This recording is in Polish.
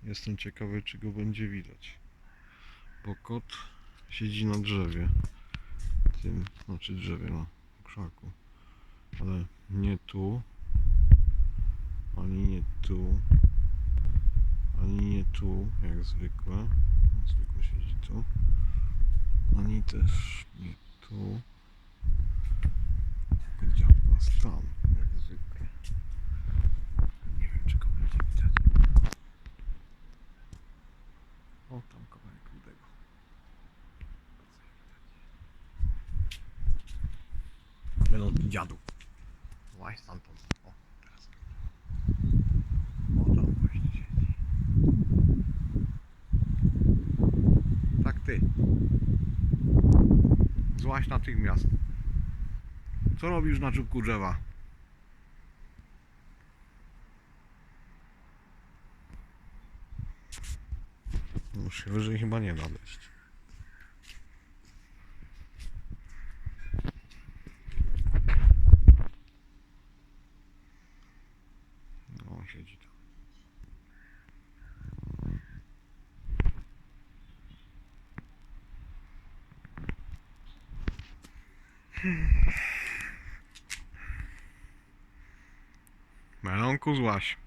Jestem ciekawy, czy go będzie widać. Bo kot siedzi na drzewie. Tym, znaczy drzewie, na krzaku. Ale nie tu. Ani nie tu. Ani nie tu, jak zwykle. Zwykle siedzi tu. Ani też nie tu. Dziad nas tam, jak zwykle. Nie wiem, czy go będzie widać. O, tam kawałek rudego. Melon dziadu. Właśnie stamtąd. O, teraz. O, tam właśnie siedzi. Tak ty. Złaś natychmiast. Co robisz na czubku drzewa? Już się wyżej chyba nie da dojść. No, siedzi tam. Melonku złaś.